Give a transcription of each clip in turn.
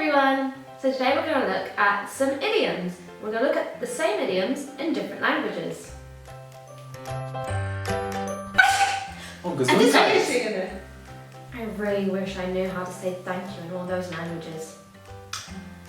everyone! So today we're going to look at some idioms. We're going to look at the same idioms in different languages. I really wish I knew how to say thank you in all those languages.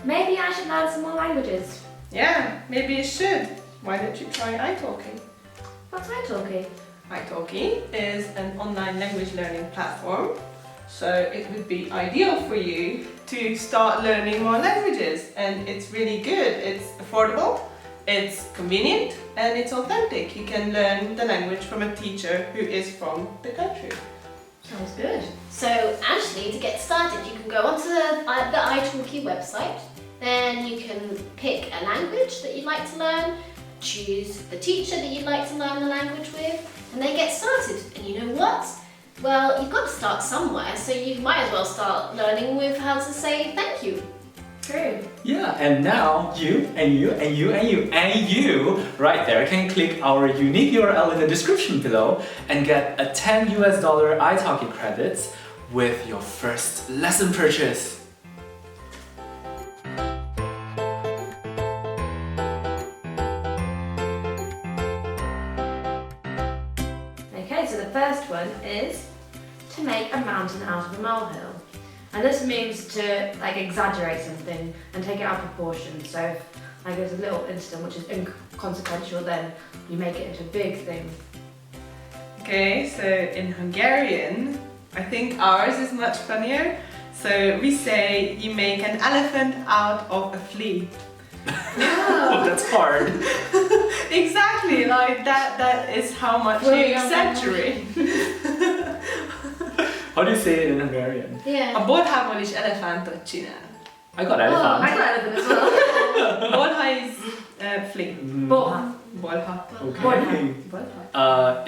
Maybe I should learn some more languages. Yeah, maybe you should. Why don't you try italki? What's italki? Italki is an online language learning platform, so it would be ideal for you to start learning more languages, and it's really good. It's affordable, it's convenient, and it's authentic. You can learn the language from a teacher who is from the country. Sounds good. So actually, to get started, you can go onto the italki website. Then you can pick a language that you'd like to learn, choose the teacher that you'd like to learn the language with, and then get started. And you know what? Well, you've got to start somewhere, so you might as well start learning with how to say thank you. True. Yeah, and now you right there can click our unique URL in the description below and get a $10 italki credits with your first lesson purchase. Okay, so the first one is to make a mountain out of a molehill. And this means to exaggerate something and take it out of proportion. So if there's a little incident which is inconsequential, then you make it into a big thing. Okay, so in Hungarian, I think ours is much funnier. So we say you make an elephant out of a flea. Oh, that's hard. Exactly, like that is how much you exaggerate. How do you say it in Hungarian? Yeah. A bolhából is elefántot csinál. I got elephant. I got elephant as well. Bolha is flea. Bolha. Bolha. Okay.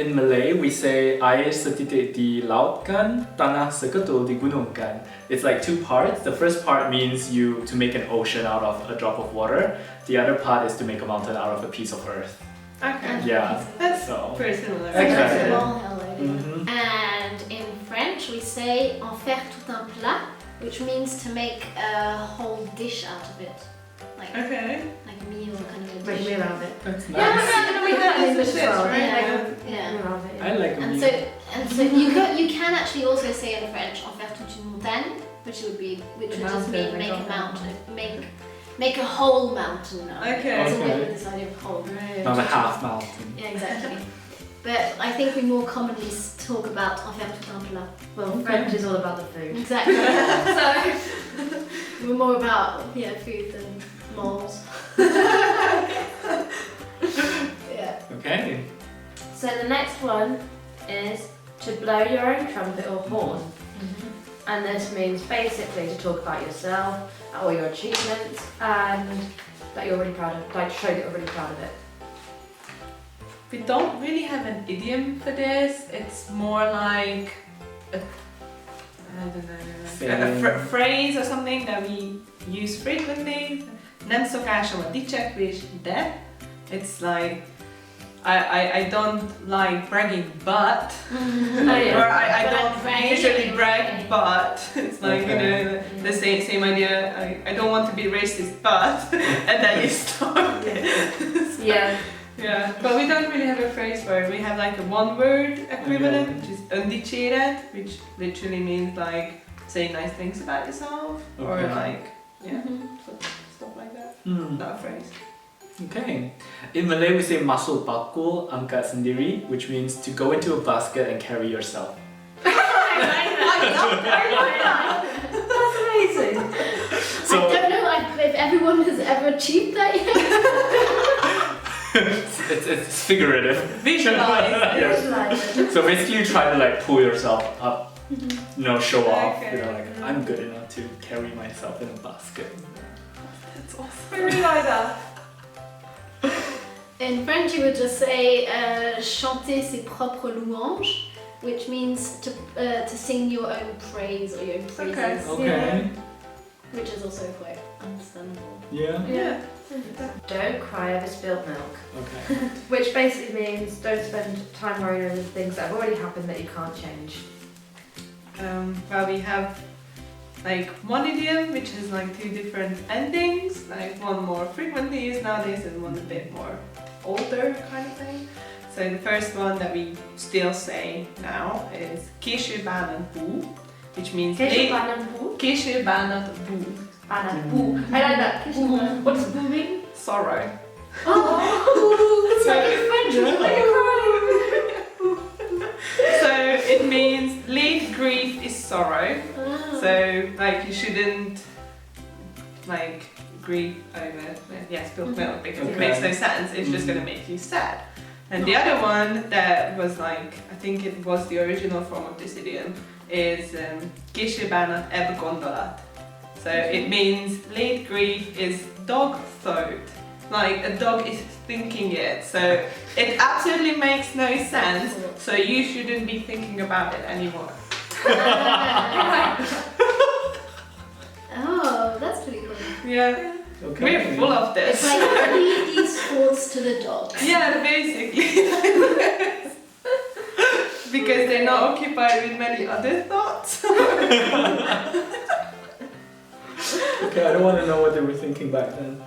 In Malay, we say air setitik di laut kan, tanah seketul di gunung kan. It's like two parts. The first part means to make an ocean out of a drop of water. The other part is to make a mountain out of a piece of earth. Okay. Yeah. That's So. very similar. Okay. And in French, we say en faire tout un plat, which means to make a whole dish out of it. Like a meal, kind of a Make dish. meal out of it. That's nice. Yeah, we have that in English as well. Right? Yeah. Meal out of it, I like a And meal. so you can actually also say in French en faire toute une montagne, which would just mean make a mountain, make a whole mountain now. Okay. It's a bit Okay. with this idea of whole. Not a half mountain. Yeah, exactly. But I think we more commonly talk about en faire tout un plat. Well, French is all about the food. Exactly. So we're more about food than moles. Yeah. Okay. So the next one is to blow your own trumpet or horn. And this means basically to talk about yourself or your achievements and that you're really proud of, like show that you're really proud of it. We don't really have an idiom for this. It's more like a phrase or something that we use frequently. Nem szokásom a dicsekvés, de it's like I don't like bragging, but or I don't usually brag, but it's like the same idea. I don't want to be racist, but and then you start. Yeah. Yeah, but we don't really have a phrase for it. We have like a one-word equivalent, which is undicere, which literally means like saying nice things about yourself, or like stuff like that. Not a phrase. Okay. In Malay, we say masuk bakul angkat sendiri, which means to go into a basket and carry yourself. I love that. That's amazing. So I don't know if everyone has ever achieved that yet. it's figurative. Visualize. Yeah. So basically, you try to like pull yourself up, show off. Okay. I'm good enough to carry myself in a basket. That's awesome. I really like that. In French, you would just say chanter ses propres louanges, which means to sing your own praise or your own praises. Okay. Which is also quite understandable. Yeah. Don't cry over spilt milk. Okay. Which basically means don't spend time worrying over things that have already happened that you can't change. Well, we have like one idiom which has like two different endings, like one more frequently used nowadays and one a bit more older kind of thing. So the first one that we still say now is késő bánat bú, which means Késő bánat bú? késő bánat bú. Bánat bú. I like that. Bú. What does bú mean? Sorrow. Oh, it's like in French. It's like you're crying. So it means late grief is sorrow. So like you shouldn't like grieve over spilled milk because it makes no sense. It's just going to make you sad. And the other one that was like, I think it was the original form of this idiom, is késő bánat ebb gondolat. So it means late grief is dog thought. Like a dog is thinking it. So it absolutely makes no sense. So you shouldn't be thinking about it anymore. Oh, that's pretty cool. Yeah. Okay. We're full of this. It's like leave these thoughts to the dogs. Yeah, basically. Because they're not occupied with many other thoughts. Okay, I don't want to know what they were thinking back then.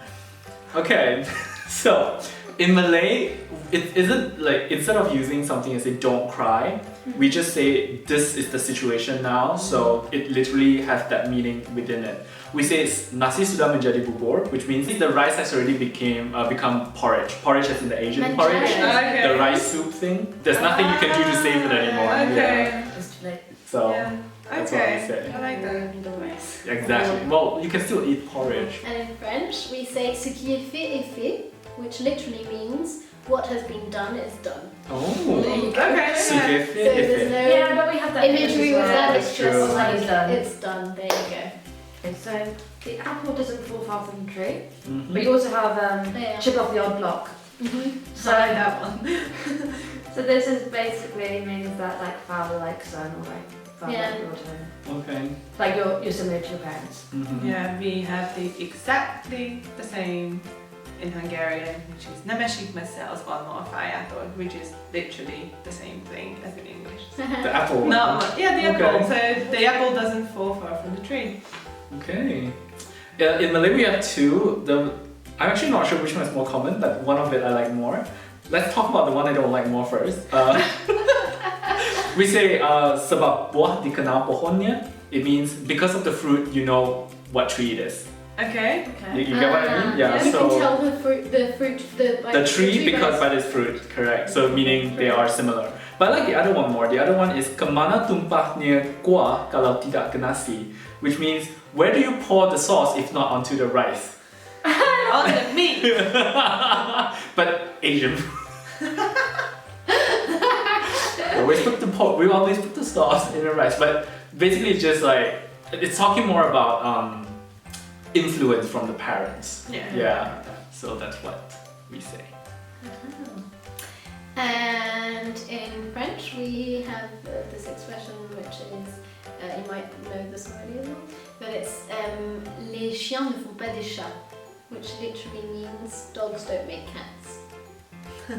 Okay, so in Malay, it isn't like instead of using something and say don't cry, we just say this is the situation now. So it literally has that meaning within it. We say nasi sudah menjadi bubur, which means the rice has already become porridge. Porridge as in the Asian porridge, Okay. the rice soup thing. There's nothing you can do to save it anymore. Okay. Yeah. It's too late. So Yeah. that's what we Okay. say. I like that. Exactly. Well, you can still eat porridge. And in French, we say ce qui est fait est fait, which literally means what has been done is done. Oh. There you go. Okay. So Yeah. if So there's no Yeah, but we have that imagery with that, That's it's true. just like It's done. it's done. There you go. Okay, so the apple doesn't fall far from the tree, Mhm. but you also have Yeah. chip off the odd block. Mm-hmm. So I like that one. So this is basically means that like father like son or like father Yeah. like daughter. Okay. Like you're similar to your parents. Mhm. Yeah, we have exactly the same in Hungarian, which is nem esik messze az alma a fájától, which is literally the same thing as in English. The apple. No, yeah, the apple. Okay. So the apple doesn't fall far from the tree. Okay. Yeah, in Malay we have two. I'm actually not sure which one is more common, but one of it I like more. Let's talk about the one I don't like more first. We say sebab buah dikenal pohonnya. It means because of the fruit, you know what tree it is. Okay. You get what I mean? Yeah. You So can tell the tree because by by its fruit, correct. So meaning they are similar. But I like the other one more. The other one is kemana tumpahnya kuah kalau tidak ke nasi, which means where do you pour the sauce if not onto the rice? On the meat. But Asian. We always put the sauce in the rice, but basically it's just like it's talking more about influence from the parents. Yeah. So that's what we say. And in French, we have this expression which is, you might know this already as well, but it's les chiens ne font pas des chats, which literally means dogs don't make cats. So,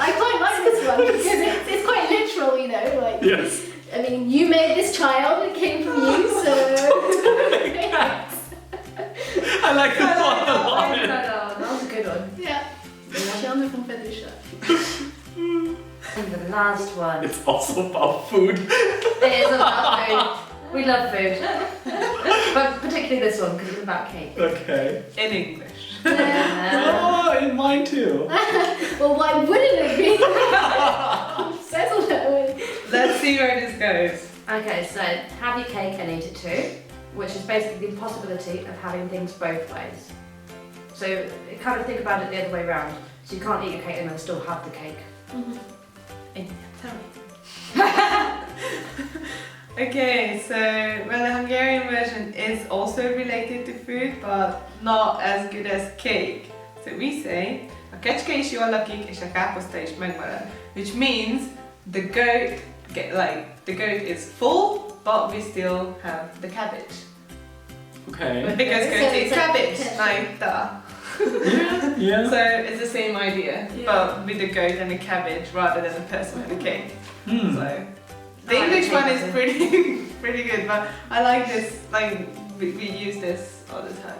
I quite like this one because it's quite literal, you know, like, Yes. I mean, you made this child, it came from you, so... I like this one a lot. That was a good one. Yeah. Les chiens ne font pas des chats. And the last one. It's also about food. It is about food. We love food. But particularly this one because it's about cake. Okay. In English. Oh, in mine too. Well, why wouldn't it be? Settle that way. Let's see where this goes. Okay, so have your cake and eat it too, which is basically the impossibility of having things both ways. So kind of think about it the other way around. So you can't eat your cake and then still have the cake. Tell me. Okay, so well, the Hungarian version is also related to food, but not as good as cake. So we say, a kecske is jól lakik, és a káposzta is megmarad, which means the goat is full, but we still have the cabbage. Okay. Because So goats eat it's like cabbage, potential. like that. Yeah. So it's the same idea, but with the goat and the cabbage rather than the person and the cake. So the English one is pretty good, but I like this. Like we use this all the time.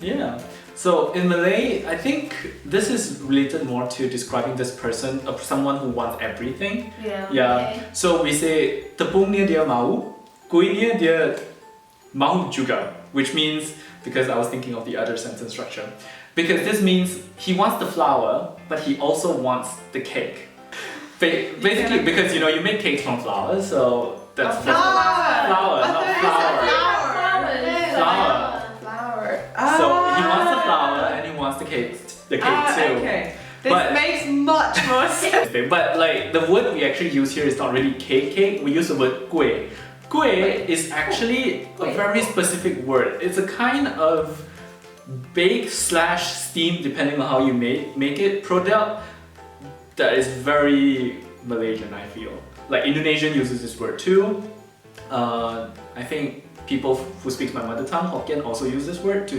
Yeah. So in Malay, I think this is related more to describing this person, someone who wants everything. Yeah. Yeah. Okay. So we say tepungnya dia mau, kuihnya dia mau juga, which means, because I was thinking of the other sentence structure, because this means he wants the flour, but he also wants the cake. Basically, because you know you make cakes from flour, so that's flour, not flour. Flour. So he wants the flour and he wants the cake too. Okay. This But- makes much more sense. But like the word we actually use here is not really cake. We use the word kueh. Kueh is actually a very specific word. It's a kind of bake/steam, depending on how you make it, product that is very Malaysian, I feel. Like Indonesian uses this word too. I think people who speak my mother tongue, Hokkien, also use this word to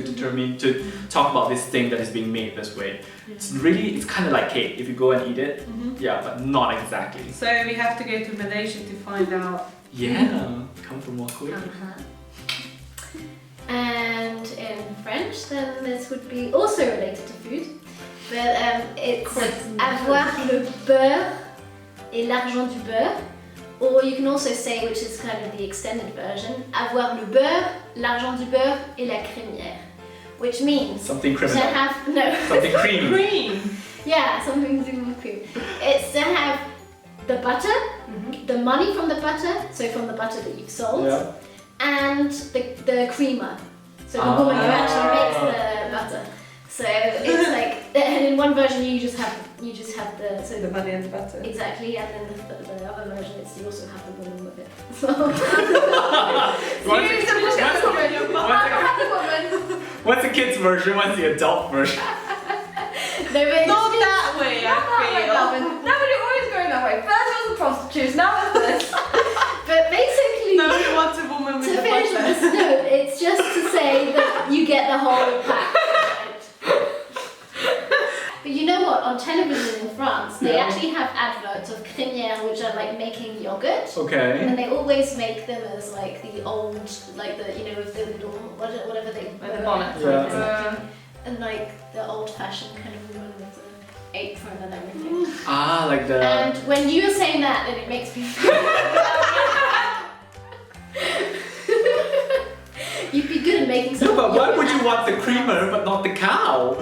talk about this thing that is being made this way. It's kind of like cake if you go and eat it. Yeah, but not exactly. So we have to go to Malaysia to find out. Yeah, come from more quick. And in French, then this would be also related to food, but it's avoir le beurre et l'argent du beurre. Or you can also say, which is kind of the extended version, avoir le beurre, l'argent du beurre et la crémière, which means Something to criminal. have Something creamy. Cream. yeah, something to do with cream. It's to have the butter, the money from the butter, so from the butter that you've sold, Yeah. and the creamer, so the woman who actually makes the butter. So it's like, and in one version you just have the So the money and the butter. exactly, and then the other version is you also have the woman with it. So What's the kids version? What's the adult version? no, but Not that way, I feel. Nobody always going that way. First it was the prostitutes, now it's this. but basically No, he wants a woman with to the finish butter. this note, it's just to say that you get the whole pack. But you know what? On television in France, they Yeah. actually have adverts of crémière, which are like making yogurt. Okay. And they always make them as like the old, like the, you know, with the little, whatever they Like the bonnet. Yeah. Exactly. And like the old fashioned kind of woman with the apron and everything. Ah, like the. And when you were saying that, then it makes me feel you'd be good at making No, something. but why would you want the creamer but not the cow?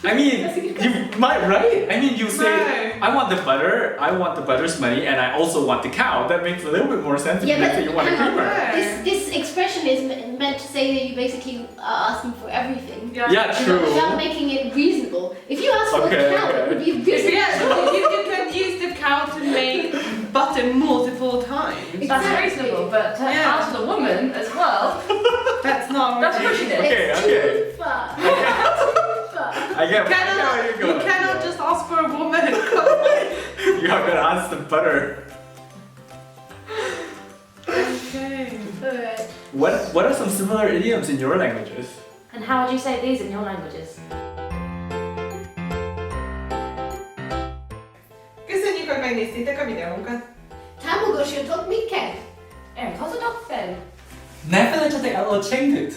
I mean, you might, right? I mean, you say, No. I want the butter, I want the butter's money, and I also want the cow. That makes a little bit more sense if Yeah, you but say you want the hang on. creamer. This expression is meant to say that you basically are asking for everything. Yeah, true. Without making it reasonable. If you ask for Okay, a cow, okay. it would be Yeah, reasonable. you can use the cow to make butter multiple times. That's Exactly. reasonable, but to Yeah. ask the woman as well, That's not that's really- pushing it. Okay, It's okay. too far. Too far. I get where You you're going. cannot just ask for a woman. You are gonna ask the butter. Okay. Alright. What are some similar idioms in your languages? And how would you say these in your languages? Köszönjük, hogy megnéztétek a videónkat. Támogassatok minket! Hazudok fel! Ne felejtsetek el a csenget!